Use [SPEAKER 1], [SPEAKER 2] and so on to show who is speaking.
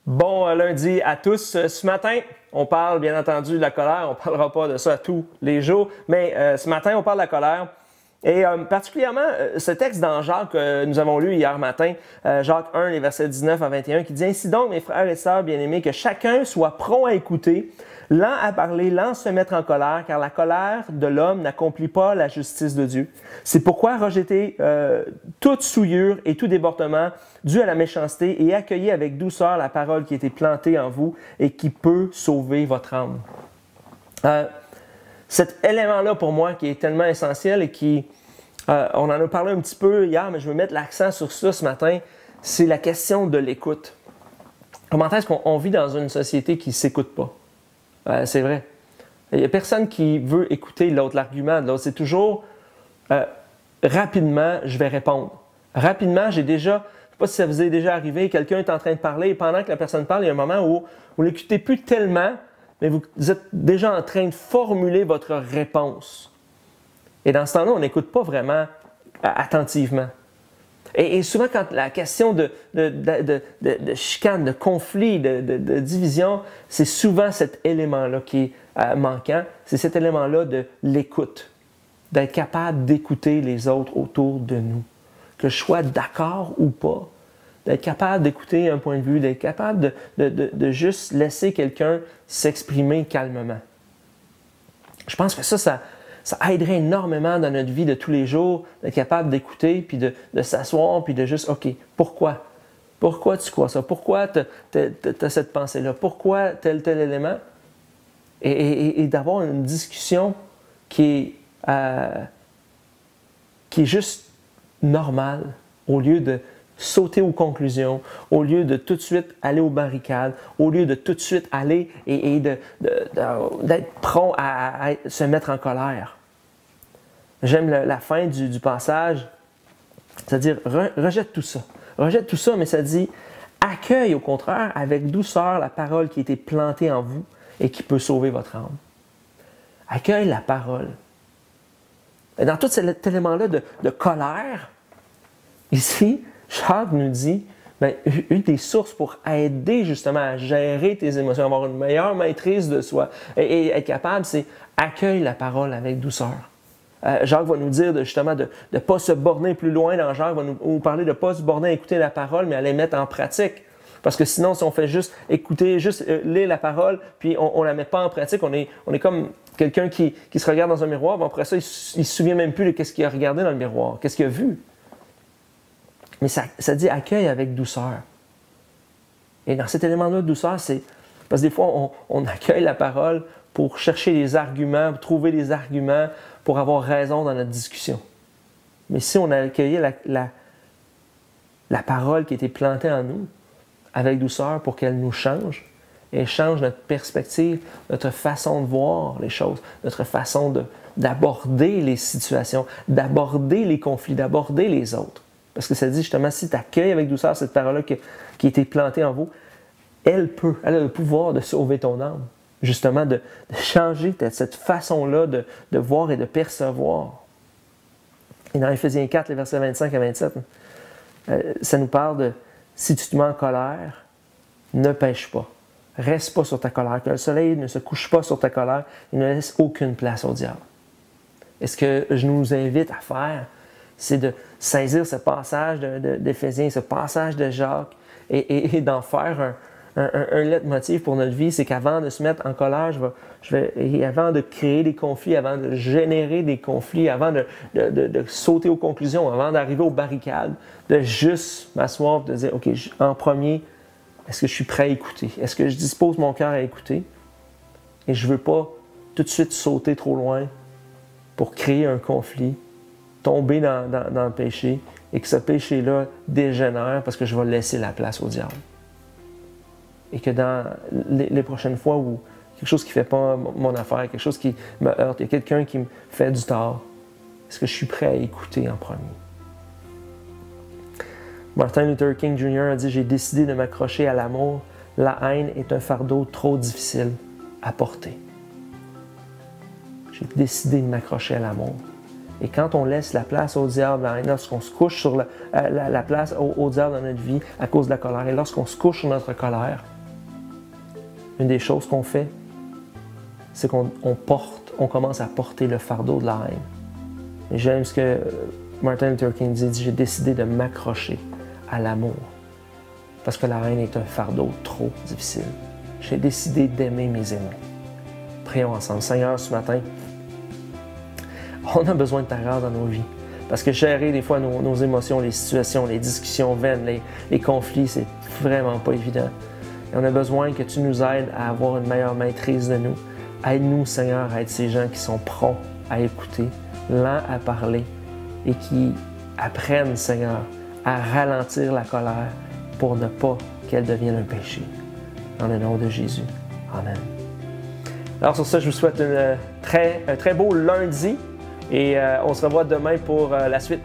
[SPEAKER 1] Bon lundi à tous. Ce matin, on parle bien entendu de la colère. On ne parlera pas de ça tous les jours, mais ce matin, on parle de la colère. Et particulièrement, ce texte dans Jacques que nous avons lu hier matin, Jacques 1, les versets 19 à 21, qui dit « Ainsi donc, mes frères et sœurs bien-aimés, que chacun soit prompt à écouter, lent à parler, lent à se mettre en colère, car la colère de l'homme n'accomplit pas la justice de Dieu. C'est pourquoi rejetez toute souillure et tout débordement dû à la méchanceté et accueillez avec douceur la parole qui a été plantée en vous et qui peut sauver votre âme. » Cet élément-là, pour moi, qui est tellement essentiel et qui, on en a parlé un petit peu hier, mais je veux mettre l'accent sur ça ce matin, c'est la question de l'écoute. Comment est-ce qu'on vit dans une société qui ne s'écoute pas? C'est vrai. Il n'y a personne qui veut écouter l'autre, l'argument de l'autre. C'est toujours rapidement, je vais répondre. Rapidement, je ne sais pas si ça vous est déjà arrivé, quelqu'un est en train de parler et pendant que la personne parle, il y a un moment où vous ne l'écoutez plus tellement, mais vous êtes déjà en train de formuler votre réponse. Et dans ce temps-là, on n'écoute pas vraiment attentivement. Et souvent, quand la question de chicane, de conflit, de division, c'est souvent cet élément-là qui est manquant. C'est cet élément-là de l'écoute, d'être capable d'écouter les autres autour de nous. Que je sois d'accord ou pas, d'être capable d'écouter un point de vue, d'être capable de juste laisser quelqu'un s'exprimer calmement. Je pense que ça aiderait énormément dans notre vie de tous les jours, d'être capable d'écouter, puis de s'asseoir, puis de juste, OK, pourquoi? Pourquoi tu crois ça? Pourquoi tu as cette pensée-là? Pourquoi tel élément? Et d'avoir une discussion qui est juste normale, au lieu de sauter aux conclusions, au lieu de tout de suite aller aux barricades, au lieu de tout de suite aller et d'être prompt à se mettre en colère. J'aime la fin du passage, c'est-à-dire rejette tout ça. Rejette tout ça, mais ça dit accueille au contraire avec douceur la parole qui a été plantée en vous et qui peut sauver votre âme. Accueille la parole. Et dans tout cet élément-là de colère, ici, Jacques nous dit, une des sources pour aider justement à gérer tes émotions, avoir une meilleure maîtrise de soi et être capable, c'est accueille la parole avec douceur. Jacques va nous dire justement de ne pas se borner plus loin dans Jacques, va nous parler de ne pas se borner à écouter la parole, mais à les mettre en pratique. Parce que sinon, si on fait juste écouter, juste lire la parole, puis on ne la met pas en pratique, on est comme quelqu'un qui se regarde dans un miroir, puis après ça, il ne se souvient même plus de ce qu'il a regardé dans le miroir, qu'est-ce qu'il a vu. Mais ça dit accueille avec douceur. Et dans cet élément-là de douceur, c'est parce que des fois, on accueille la parole pour chercher des arguments, pour trouver des arguments, pour avoir raison dans notre discussion. Mais si on a accueilli la parole qui a été plantée en nous, avec douceur pour qu'elle nous change, et change notre perspective, notre façon de voir les choses, notre façon d'aborder les situations, d'aborder les conflits, d'aborder les autres. Parce que ça dit justement, si tu accueilles avec douceur cette parole-là qui a été plantée en vous, elle a le pouvoir de sauver ton âme. Justement, de changer cette façon-là de voir et de percevoir. Et dans Éphésiens 4, les versets 25 à 27, ça nous parle de « Si tu te mets en colère, ne pêche pas. Reste pas sur ta colère. Que le soleil ne se couche pas sur ta colère et ne laisse aucune place au diable. » Et ce que je nous invite à faire, c'est de saisir ce passage d'Éphésiens, ce passage de Jacques et d'en faire un leitmotiv pour notre vie. C'est qu'avant de se mettre en colère, et avant de créer des conflits, avant de générer des conflits, avant de sauter aux conclusions, avant d'arriver aux barricades, de juste m'asseoir et de dire, OK, en premier, est-ce que je suis prêt à écouter? Est-ce que je dispose mon cœur à écouter? Et je ne veux pas tout de suite sauter trop loin pour créer un conflit, tomber dans le péché et que ce péché-là dégénère parce que je vais laisser la place au diable. Et que dans les prochaines fois où quelque chose qui ne fait pas mon affaire, quelque chose qui me heurte, il y a quelqu'un qui me fait du tort, est-ce que je suis prêt à écouter en premier? Martin Luther King Jr. a dit « J'ai décidé de m'accrocher à l'amour. La haine est un fardeau trop difficile à porter. » J'ai décidé de m'accrocher à l'amour. Et quand on laisse la place au diable, lorsqu'on se couche sur la place au diable dans notre vie à cause de la colère, et lorsqu'on se couche sur notre colère, une des choses qu'on fait, c'est qu'on commence à porter le fardeau de la haine. Et j'aime ce que Martin Luther King dit, j'ai décidé de m'accrocher à l'amour. Parce que la haine est un fardeau trop difficile. J'ai décidé d'aimer mes ennemis. Prions ensemble. Seigneur, ce matin, on a besoin de ta grâce dans nos vies. Parce que gérer des fois nos émotions, les situations, les discussions vaines, les conflits, c'est vraiment pas évident. Et on a besoin que tu nous aides à avoir une meilleure maîtrise de nous. Aide-nous, Seigneur, à être ces gens qui sont prompts à écouter, lents à parler et qui apprennent, Seigneur, à ralentir la colère pour ne pas qu'elle devienne un péché. Dans le nom de Jésus. Amen. Alors sur ça, je vous souhaite un très beau lundi et on se revoit demain pour la suite.